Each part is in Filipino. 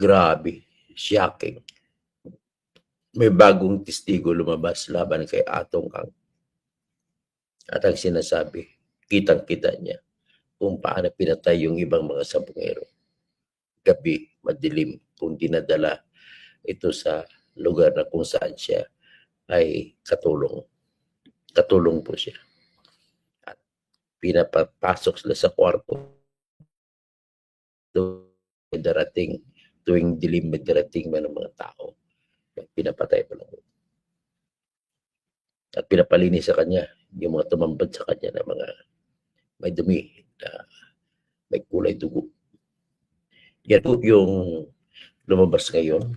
Grabe, shocking. May bagong testigo lumabas laban kay Atong Ang. At ang sinasabi, kitang-kita niya kung paano pinatay yung ibang mga sabungero. Gabi, madilim, kung dinadala ito sa lugar na kung saan siya ay katulong. Katulong po siya. At pinapapasok sila sa kwarto. Darating, tuwing dilim, may darating man ng mga tao. Pinapatay pa lang. At pinapalinis sa kanya yung mga tumambad sa kanya na mga may dumi na may kulay dugo. Yan po yung lumabas ngayon,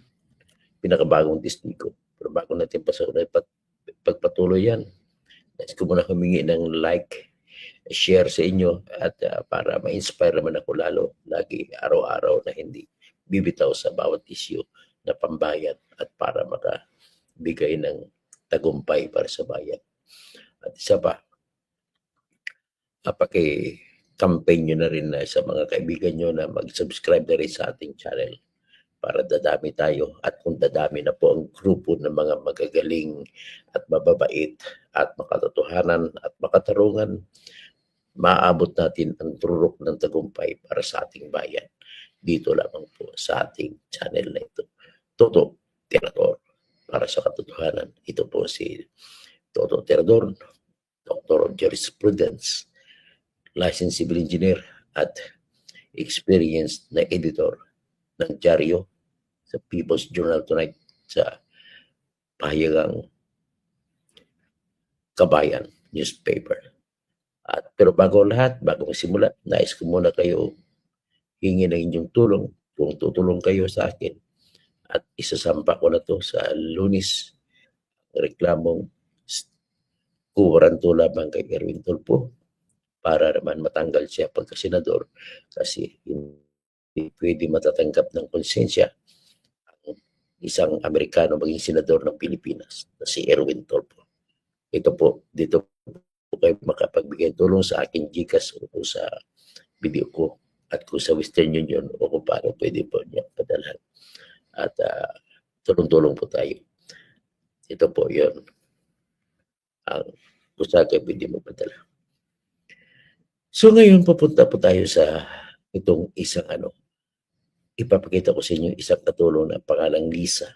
pinakabagong testigo. Pero bago natin pagpatuloy yan, nais ko muna humingi ng like, share sa inyo at para ma-inspire naman ako lalo lagi araw-araw na hindi bibitaw sa bawat issue na pambayan at para makabigay ng tagumpay para sa bayan. At isa pa, paki-campaign nyo na rin sa mga kaibigan nyo na mag-subscribe na rin sa ating channel para dadami tayo. At kung dadami na po ang grupo ng mga magagaling at mababait at makatotohanan at makatarungan, maaabot natin ang turok ng tagumpay para sa ating bayan. Dito lamang po sa ating channel na ito. Toto Tirador, para sa katotohanan. Ito po si Toto Tirador, Doctor of Jurisprudence, licensed civil engineer at experienced na editor ng dyaryo sa People's Journal Tonight sa pahayagang Kabayan newspaper. Pero bago lahat, bago magsimula, nais ko muna kayo hingi ng inyong tulong kung tutulong kayo sa akin. At isasampa ko na to sa Lunes, reklamong kuwaranto lamang kay Erwin Tulfo para naman matanggal siya pagka-senador kasi hindi pwede matatanggap ng konsensya ang isang Amerikano maging senador ng Pilipinas na si Erwin Tulfo. Ito po, dito po kayo makapagbigay tulong sa aking GCash o sa video ko at kung sa Western Union o kung paano pwede po niya padalhan. At tulong-tulong po tayo. Ito po yun ang usaga pwede mo padala. So ngayon papunta po tayo sa itong isang ipapakita ko sa inyo isang katulong na pangalang Lisa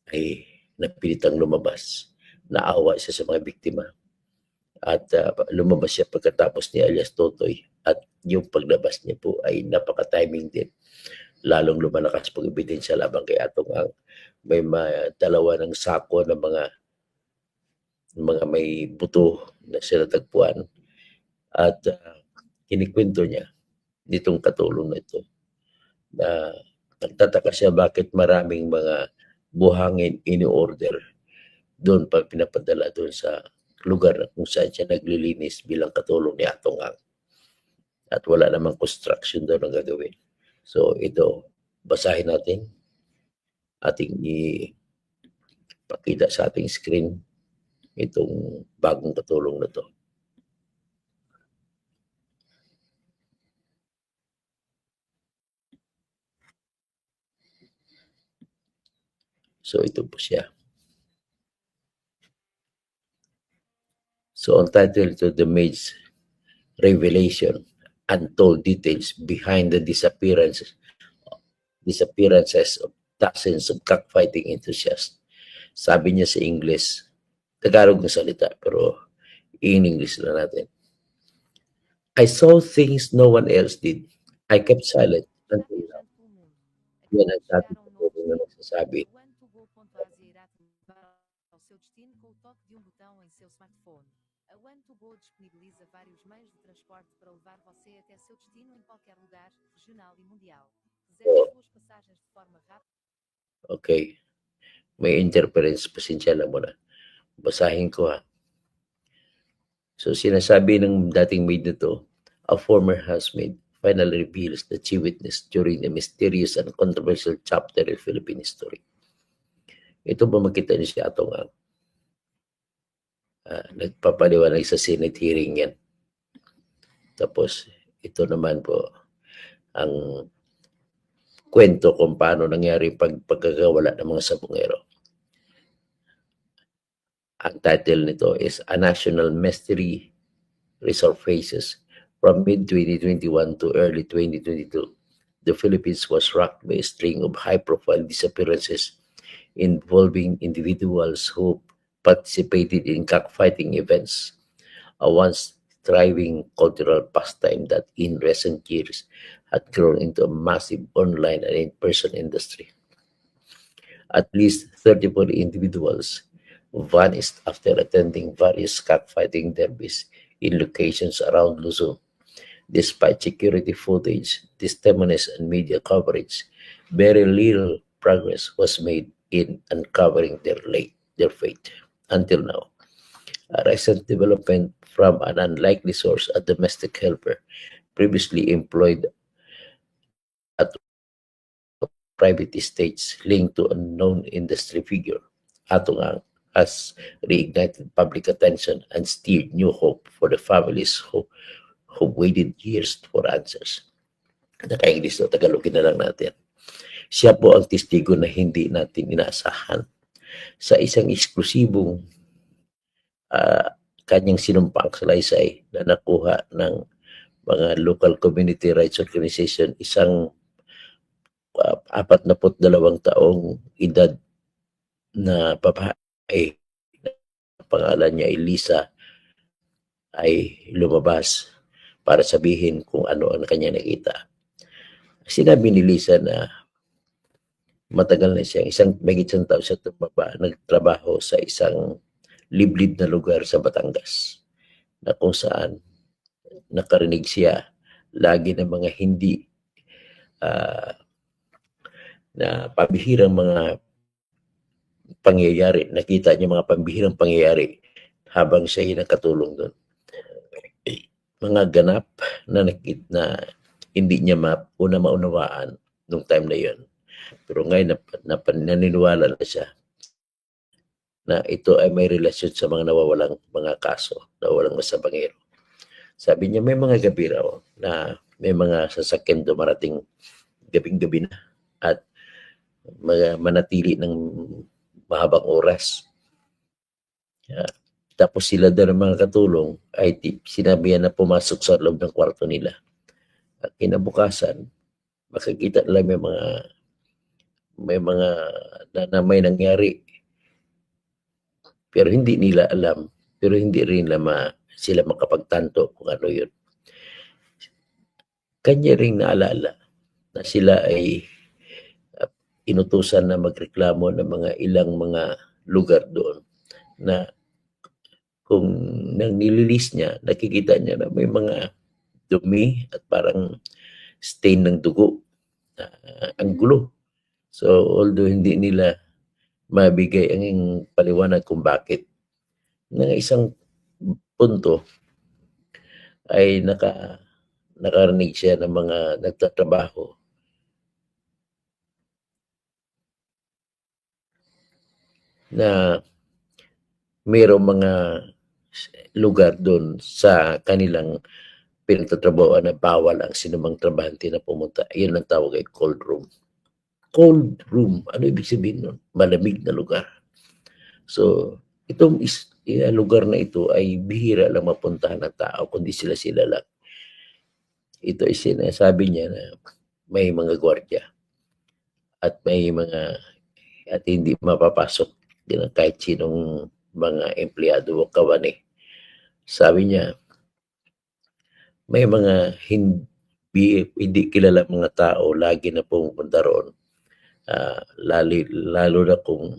ay napilitang lumabas. Naawa siya sa mga biktima at lumabas siya pagkatapos ni alias Totoy at yung paglabas niya po ay napaka-timing din. Lalong lumalakas pag ebidensya labang kay Atong Ang. May dalawa ng sako ng mga may buto na sinatagpuan at kinikwento niya nitong katulong na ito na nagtataka siya bakit maraming mga buhangin ini-order doon pag pinapadala doon sa lugar na kung saan siya naglilinis bilang katulong ni Atong Ang. At wala namang construction doon ang gagawin. So ito, basahin natin. Ating ipakita sa ating screen itong bagong katulong na to. So ito po siya. So, ang title to the maid's revelation, untold details behind the disappearances of dozens of cockfighting enthusiasts. Sabi niya sa English, Tagalog ng salita, pero in English na natin. I saw things no one else did. I kept silent until now. Yan ang sabi ko na nagsasabi. A One to Go disponibiliza vários meios de transporte para levar você até seu destino em qualquer lugar, regional e mundial. Reserve suas passagens de forma rápida. Okay. May interference, pasensya na muna. Basahin ko ha. So sinasabi ng dating maid na to, a former housemaid finally reveals that she witnessed during a mysterious and controversial chapter in Philippine history. Ito ba makita niyo si Atong Ang? Nagpapaliwanag sa Senate hearing yan. Tapos ito naman po ang kwento kung paano nangyari pagkakawala ng mga sabungero. Ang title nito is A National Mystery Resurfaces. From mid-2021 to early 2022, the Philippines was rocked by a string of high-profile disappearances involving individuals who participated in cockfighting events, a once thriving cultural pastime that in recent years had grown into a massive online and in-person industry. At least 34 individuals vanished after attending various cockfighting derbies in locations around Luzon. Despite security footage, testimonies, and media coverage, very little progress was made in uncovering their fate. Until now, a recent development from an unlikely source, a domestic helper previously employed at private estates linked to unknown industry figure, Atungang, has reignited public attention and steered new hope for the families who waited years for answers. Naka-English to, Tagalogin na lang natin. Siya po ang testigo na hindi natin inaasahan sa isang eksklusibong kanyang sinumpang salaysay na nakuha ng mga local community rights organization, isang 42 taong edad na babae, pangalan niya ay Lisa, ay lumabas para sabihin kung ano ang kanya nakita. Sinabi ni Lisa na matagal na siya, may isang taon siya nagtrabaho sa isang liblib na lugar sa Batangas, na kung saan nakarinig siya lagi ng mga hindi na pambihirang mga pangyayari. Nakita niya mga pambihirang pangyayari habang siya ay nakatulong doon. Mga ganap na hindi niya maunawaan nung time na yon. Pero ngayon naniniwala na siya na ito ay may relasyon sa mga nawawalang mga kaso, nawawalang masabangero. Sabi niya may mga gabi raw na may mga sasakyan dumarating gabing-gabi na at manatili ng mahabang oras. Tapos sila daw ng mga katulong ay sinabihan na pumasok sa loob ng kwarto nila. At kinabukasan, makikita nila may mga na may nangyari. Pero hindi nila alam. Pero hindi rin sila makapagtanto kung ano yun. Kanya rin naalala na sila ay inutusan na magreklamo ng mga ilang mga lugar doon na kung nang nililis niya, nakikita niya na may mga dumi at parang stain ng dugo. Ang gulo. So, although hindi nila mabigay ang paliwanag kung bakit, na isang punto ay nakarinig siya ng mga nagtatrabaho na mayroong mga lugar doon sa kanilang pinagtatrabaho na bawal ang sinumang trabahante na pumunta. Yun ang tawag ay cold room. Cold room, ano ibig sabihin nun? Malamig na lugar. So, itong lugar na ito ay bihira lang mapuntahan ng tao, kundi sila lang. Ito ay sinasabi niya na may mga gwardiya at at hindi mapapasok din kahit sinong mga empleyado o kawani. Sabi niya, may mga hindi kilala mga tao lagi na pumupunta roon. Lalo na kung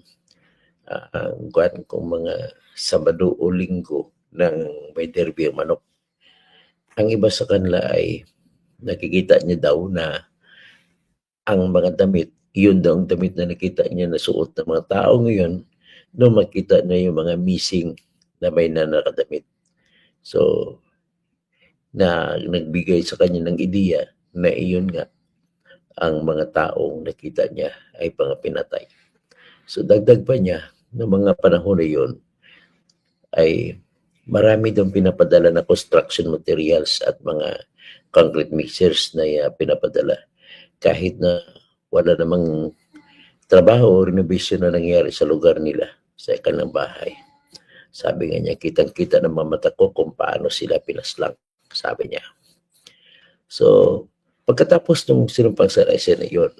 mga Sabado o Linggo ng may derby ang manok. Ang iba sa kanila ay nakikita niya daw na ang mga damit, yun daw ang damit na nakita niya na suot ng mga tao ngayon nung makita niya yung mga missing na may nakadamit. So, nagbigay sa kanya ng ideya na iyon nga ang mga taong nakita niya ay mga pinatay. So, dagdag pa niya ng mga panahon na yun ay marami daw pinapadala na construction materials at mga concrete mixers na pinapadala. Kahit na wala namang trabaho o renovation na nangyari sa lugar nila, sa kanilang bahay. Sabi nga niya, kitang-kita ng mga mata ko kung paano sila pinaslang, sabi niya. So, pagkatapos ng sinumpang salaysay na yun,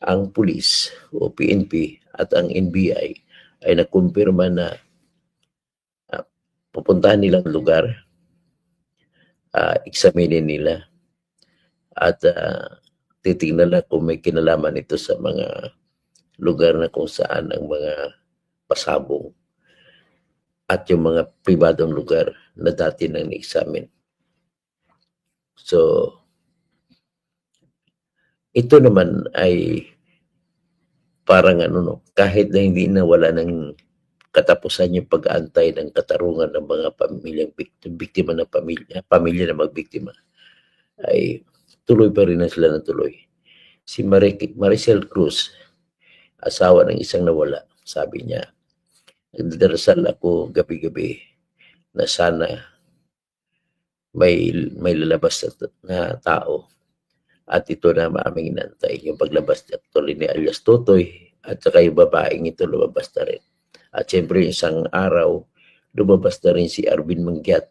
ang pulis o PNP at ang NBI ay nakumpirma na pupuntahan nilang lugar, examinin nila at titingnan na kung may kinalaman ito sa mga lugar na kung saan ang mga pasabong at yung mga pribadong lugar na dati nang ni-examine. So, ito naman ay parang kahit na hindi na wala ng katapusan yung pag-aantay ng katarungan ng mga pamilyang biktima ng pamilya na magbiktima, ay tuloy pa rin na sila ng tuloy. Si Maricel Cruz, asawa ng isang nawala, sabi niya, nagdarasal ako gabi-gabi na sana may lalabas na tao at ito na maaming inantay. Yung paglabas actually ni alias Totoy at saka yung babaeng ito lumabas na rin. At syempre isang araw lumabas na rin si Arvin Mangyat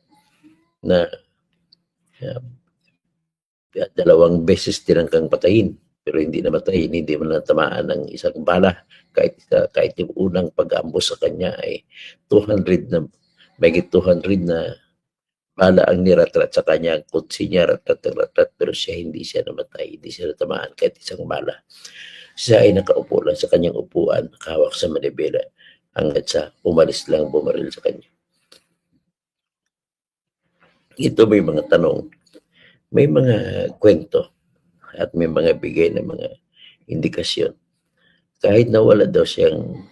na dalawang beses tinangkang patayin pero hindi namatay, hindi man natamaan ng isang bala kahit yung unang pag-ambos sa kanya ay 200 na mahigit 200 na bala ang niratrat sa kanya, ang kutsi niya ratrat pero hindi siya namatay, hindi siya natamaan kahit isang bala. Siya ay nakaupo lang sa kanyang upuan, nakahawak sa manibela hanggat sa umalis lang bumaril sa kanya. Ito may mga tanong, may mga kwento at may mga bigay na mga indikasyon. Kahit nawala daw siyang,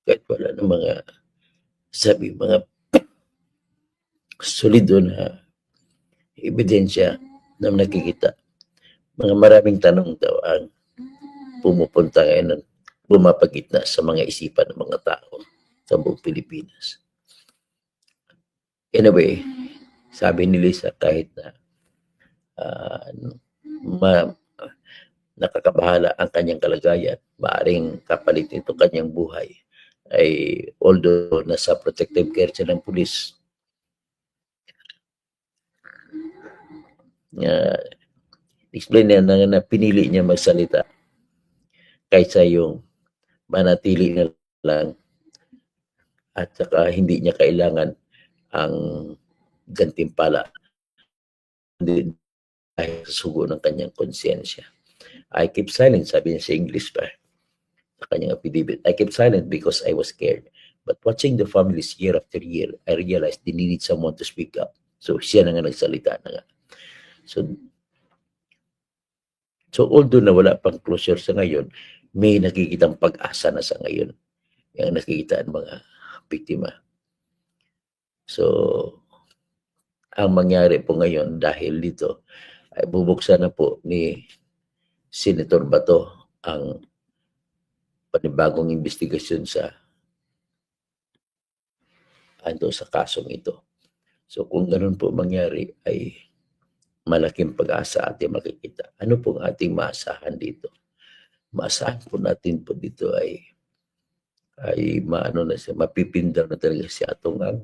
kahit wala ng mga solido na ebidensya na nakikita, mga maraming tanong daw ang pumupunta ngayon, bumapagitna sa mga isipan ng mga tao sa buong Pilipinas. Anyway, sabi ni Lisa, kahit na nakakabahala ang kanyang kalagayan, maaring kapalit nito kanyang buhay, ay although nasa protective care siya ng pulis, explain niya na pinili niya magsalita kaysa yung manatili na lang at saka hindi niya kailangan ang gantimpala dahil sa sugo ng kanyang konsensya. I keep silent, sabi niya sa English pa sa kanyang affidavit. I kept silent because I was scared. But watching the families year after year, I realized they needed someone to speak up. So siya na nga nagsalita na nga. So although na wala pang closure sa ngayon, may nakikitang pag-asa na sa ngayon yung nakikita ang mga biktima. So, ang mangyari po ngayon dahil dito ay bubuksan na po ni Senator Bato ang panibagong investigasyon sa kasong ito. So kung ganun po mangyari ay malaking pag-asa ating makikita. Ano pong ating maasahan dito? Maasahan po natin po dito ay mapipindaw na talaga si Atungang.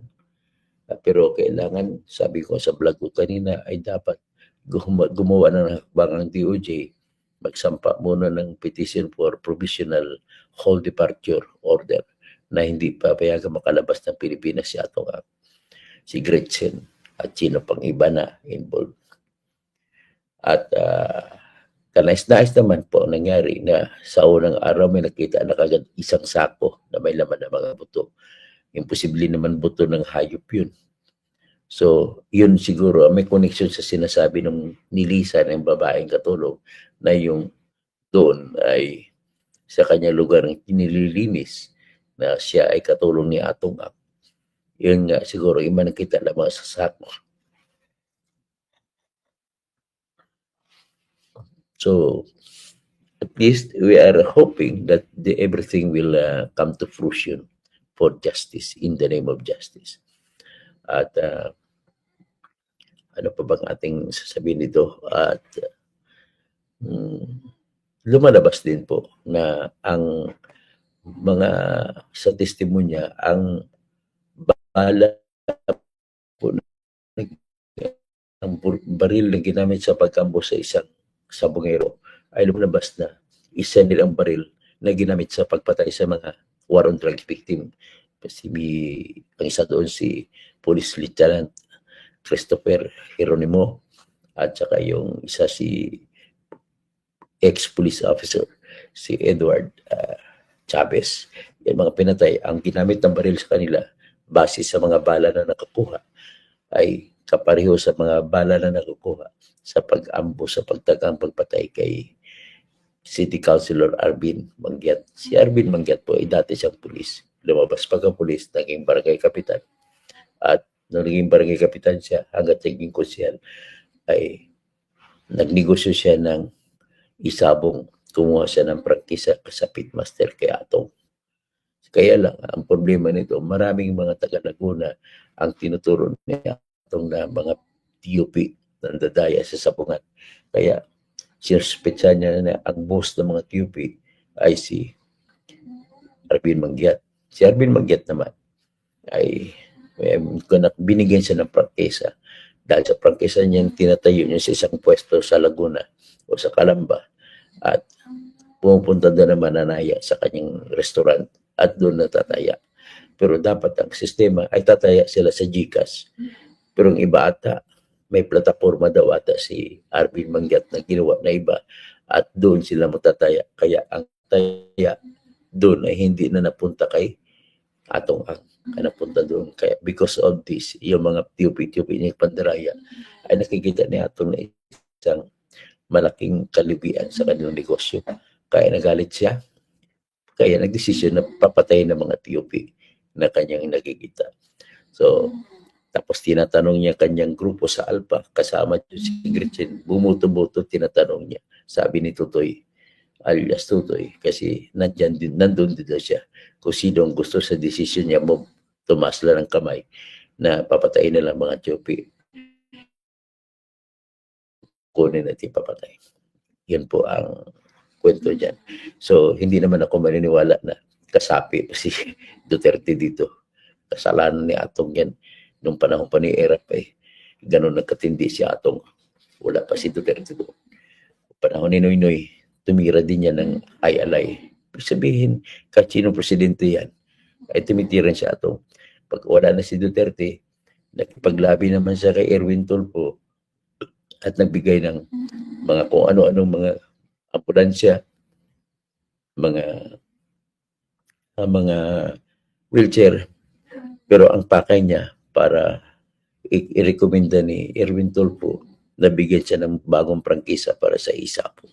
Pero kailangan, sabi ko sa vlog ko kanina, ay dapat gumawa ng hakbang ang DOJ, magsampa muna ng petition for provisional whole departure order na hindi pa payagang makalabas ng Pilipinas si Atungang, si Gretchen at sino pang iba na involved. At kanais-nais naman po nangyari na sa unang araw may nakita na kagad isang sako na may laman ng mga buto. Imposible naman buto ng hayop yun. So, yun siguro may connection sa sinasabi ng nilisa ng babaeng katulong na yung doon ay sa kanyang lugar ng kinililinis na siya ay katulong ni Atungang. Yun nga siguro iba nakita lamang sa sako. So, at least we are hoping that everything will come to fruition for justice, in the name of justice. At ano pa bang ating sasabihin dito? At lumalabas din po na ang mga sa testimonya, ang bala po ang baril na ginamit sa pagkambo sa isang sabongero ay lumalabas na isa nilang baril na ginamit sa pagpatay sa mga war on drugs victim. Ang isa doon si Police Lieutenant Christopher Geronimo at saka yung isa si ex-police officer si Edward Chavez. Yung mga pinatay, ang ginamit ng baril sa kanila base sa mga bala na nakakuha ay kapareho sa mga bala na nakukuha sa pag-ambo, sa pagtagang pagpatay kay City Councilor Arvin Mangyat. Si Arvin Mangyat po ay dati siyang pulis. Lumabas pagka-pulis, naging barangay kapitan. At nung naging barangay kapitan siya, hanggat naging konsyal, ay nagnegosyo siya ng isabong. Kumuha siya ng prangkisa sa pitmaster kay Atong. Kaya lang, ang problema nito, maraming mga taga-Laguna ang tinuturo niya itong na mga TUP na dadaya sa sabungan. Kaya, sinuspetsa niya na ang boss ng mga TUP ay si Arvin Mangyat. Si Arvin Mangyat naman ay binigyan siya ng prangkisa. Dahil sa prangkisa niya, tinatayo niya sa isang pwesto sa Laguna o sa Calamba. At pumupunta doon na mananaya sa kanyang restaurant at doon natataya. Pero dapat ang sistema ay tataya sila sa GCash. Pero ang iba ata, may plataforma daw ata si Arvin Mangyat na ginawa na iba at doon sila matataya. Kaya ang taya doon ay hindi na napunta kay Atong Ang. Napunta doon. Kaya because of this, yung mga TUP ni Pandaraya ay nakikita ni Atong na isang malaking kalibian sa kanilang negosyo. Kaya nagalit siya. Kaya nagdesisyon na papatayin ng mga TUP na kanyang nakikita. So, tapos tinatanong niya kanyang grupo sa Alpha, kasama si Gretchen, bumuto-buto, tinatanong niya. Sabi ni Tutoy, alias Tutoy, kasi nandun din siya. Kung sino ang gusto sa desisyon niya, tumaas lang ng kamay na papatayin na lang mga TUP. Kunin natin papatay. Yun po ang kwento dyan. So, hindi naman ako maniniwala na kasapi si Duterte dito. Kasalanan ni Atong yan. Nung panahon pa ni Erap ganun nagkatindi si Atong. Wala pa si Duterte doon. Panahon ni Noynoy, tumira din yan ng ay-alay. Ibig sabihin, kahit sino presidente yan, ay tumitiran siya Atong. Pag wala na si Duterte, nakipaglabi naman siya kay Erwin Tulfo at nagbigay ng mga kung ano-anong mga ambulansya, mga wheelchair. Pero ang pakay niya para i-recommenda ni Erwin Tulfo na bigyan siya ng bagong prangkisa para sa ISAPO.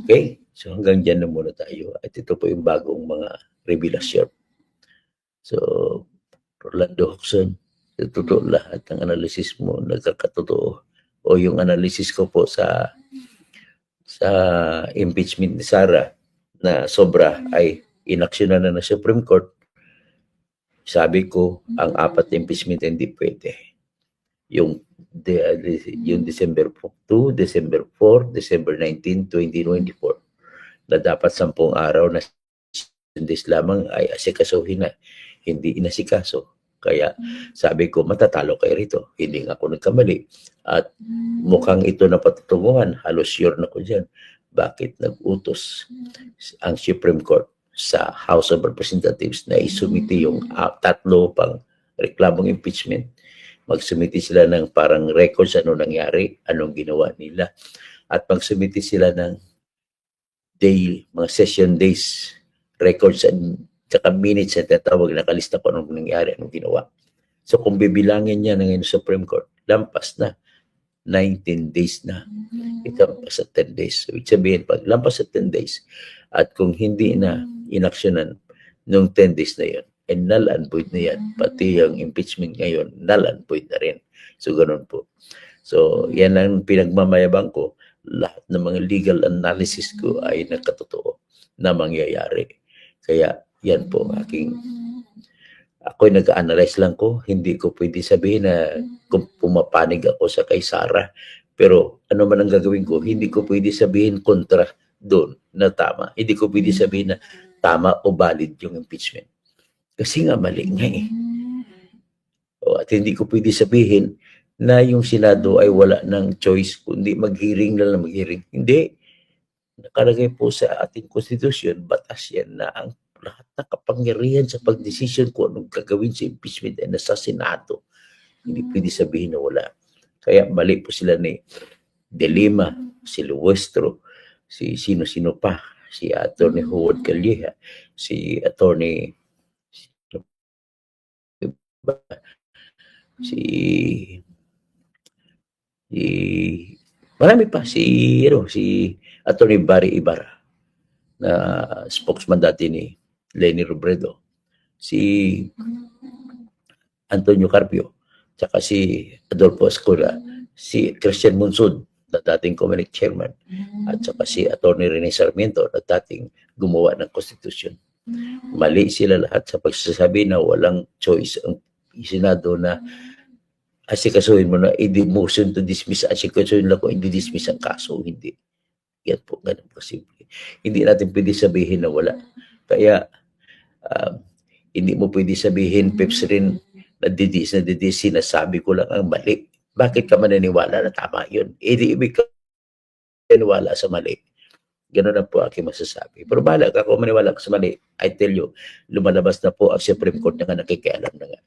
Okay? So hanggang dyan na muna tayo. At ito po yung bagong mga revelasyon. So, Rolando Hoxon, totoo lahat ng analysis mo, nagkakatotoo. O yung analysis ko po sa impeachment ni Sara na sobra ay inaksyonan na ng Supreme Court. Sabi ko, ang 4 na impeachment hindi pwede. Yung December 2, December 4, December 19, 2024 na dapat 10 araw na days lamang ay asikasuhin na. Hindi inasikaso. Kaya sabi ko, matatalo kayo rito. Hindi nga ako nagkamali. At mukhang ito na patutunguhan. Halos sure na ko dyan. Bakit nag-utos ang Supreme Court sa House of Representatives na isumiti yung 3 pang reklamong impeachment. Magsumiti sila ng parang records ano nangyari, anong ginawa nila. At magsumiti sila ng mga session days, records and saka minutes at tatawag na kalista ko anong nangyari, anong ginawa. So kung bibilangin niya ng Supreme Court, lampas na 19 days na. Ikampas sa 10 days. So, ibig sabihin, pag lampas sa 10 days, at kung hindi na inaksyonan nung 10 days na yun, and null and void na yan, pati yung impeachment ngayon, null and void na rin. So, ganun po. So, yan ang pinagmamayabang ko. Lahat ng mga legal analysis ko ay nakatotoo na mangyayari. Kaya, yan po ako'y nag-analyze lang ko. Hindi ko pwede sabihin na kung pumapanig ako sa kay Sara. Pero ano man ang gagawin ko, hindi ko pwede sabihin kontra doon na tama. Hindi ko pwede sabihin na tama o valid yung impeachment. Kasi nga mali nga eh. At hindi ko pwede sabihin na yung Senado ay wala ng choice kundi mag-hearing na lang mag-hearing. Hindi. Nakalagay po sa ating konstitusyon, batas yan na ang lahat ng kapangyarihan sa pagdesisyon kung anong gagawin sa impeachment ay nasa Senado. Hindi pwede sabihin na wala. Kaya mali po sila ni De Lima, si Luestro, si sino-sino pa, si Atty. Howard Calleja, si Atty. si marami pa si Atty. Barry Ibarra na spokesman dati ni Leni Robredo, si Antonio Carpio, tsaka si Adolfo Escola, si Christian Monsud na dating Comelec chairman, at saka si Atty. Rene Sarmiento na dating gumawa ng konstitusyon. Mali sila lahat sa pagsasabi na walang choice ang Senado na asikasuhin mo na i-motion to dismiss, asikasuhin lang kung i-dismiss ang kaso, hindi. Yan po, ganun po simple. Hindi natin pwede sabihin na wala. Kaya, hindi mo pwede sabihin, Peps rin, na sinasabi ko lang ang mali. Bakit ka maniniwala na tama yun? Di ibig ka maniwala sa mali. Ganun na po aking masasabi. Pero bahala ka kung maniwala ka sa mali, I tell you, lumalabas na po ang Supreme Court na nga nakikialam na nga.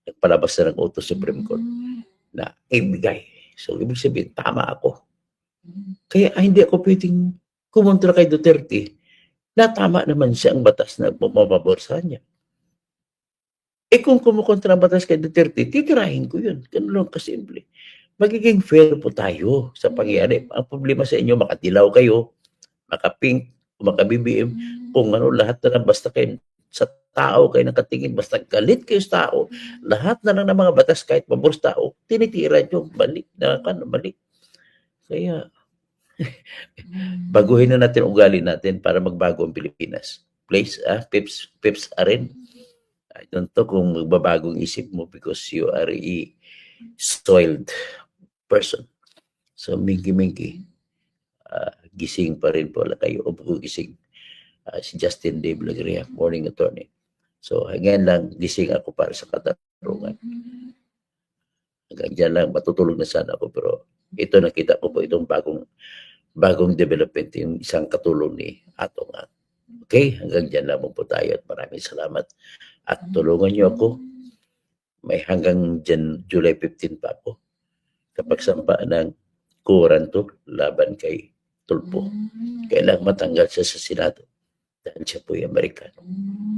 Nagpalabas na ng utos Supreme Court na ibigay. So, ibig sabihin, tama ako. Kaya hindi ako pwedeng kumontra kay Duterte na tama naman siya ang batas na pumapabor sa kanya. Kung kumukontra ang batas kay Duterte, titirahin ko yun. Ganun lang kasimple. Magiging fair po tayo sa pangyayari. Ang problema sa inyo, makadilaw kayo, makapink, maka-BBM, kung ano, lahat na lang basta kayo sa tao kayo nakatingin, basta galit kayo sa tao, lahat na lang ng mga batas kahit pabor sa tao, tinitira nyo, mali. Kaya, baguhin na natin ugali natin para magbago ang Pilipinas. Please, Pips Aren, I don't know kung magbabagong isip mo because you are a soiled person. So, mingi-mingi, gising pa rin po kayo o gising. Si Justin Dave Lagria, morning attorney. So, hanggang lang, gising ako para sa katarungan. Hanggang dyan lang, matutulog na sana ako. Pero ito nakita ko po, itong bagong development, yung isang katulong ni Atong. Okay, hanggang dyan lamang po tayo at maraming salamat. At tulungan niyo ako. May hanggang dyan, July 15 pa ako. Kapag sampa ng kuranto laban kay Tulpo. Kailangan matanggal siya sa Senado. Dahil siya po yung Amerikano.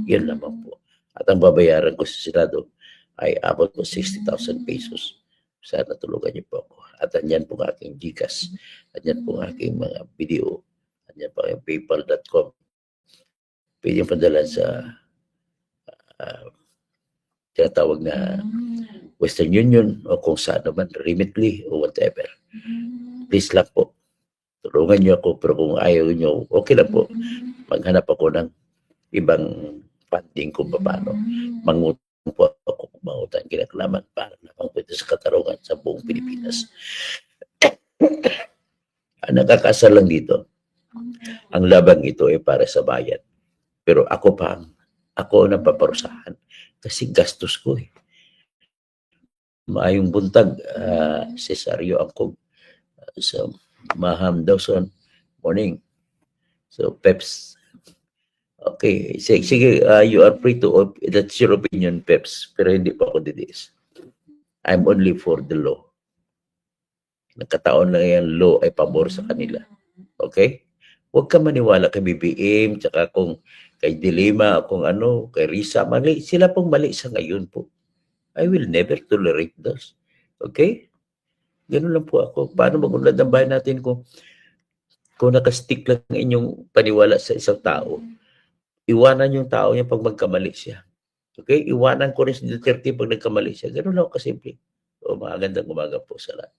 Yun lamang po. At ang babayaran ko sa Senado ay abot po 60,000 pesos. Sana tulungan niyo po ako. At andyan po ang aking GCash. Andyan po ang aking mga video. Andyan po ang paypal.com. Pwede yung padala sa tinatawag na Western Union o kung saan naman, Remitly o whatever. Please lang po. Tulungan niyo ako, pero kung ayaw niyo, okay lang po. Maghanap ako ng ibang funding kung paano. Mangutang po ako kung mangutang kinaklaman para naman po ito sa katarungan sa buong Pilipinas. Ang nakakasal lang dito, ang labang ito ay para sa bayan. Pero ako ang paparusahan kasi gastos ko eh. Maayong buntag, Cesario Angkog. So, Maham Dawson, morning. So, Peps. Okay, sige, you are free to, that's your opinion, Peps. Pero hindi pa ako didiis. I'm only for the law. Nagkataon lang yung law ay pabor sa kanila. Okay? Huwag ka maniwala kay BBM, tsaka kung kay De Lima, kung ano, kay Risa, mali. Sila pong mali sa ngayon po. I will never tolerate those. Okay? Ganun lang po ako. Paano magunlad ang bahay natin kung nakastick lang ang inyong paniwala sa isang tao? Iwanan yung tao niya pag magkamali siya. Okay? Iwanan ko rin si Duterte pag nagkamali siya. Ganun lang kasimple. So, magandang umaga po sa lahat.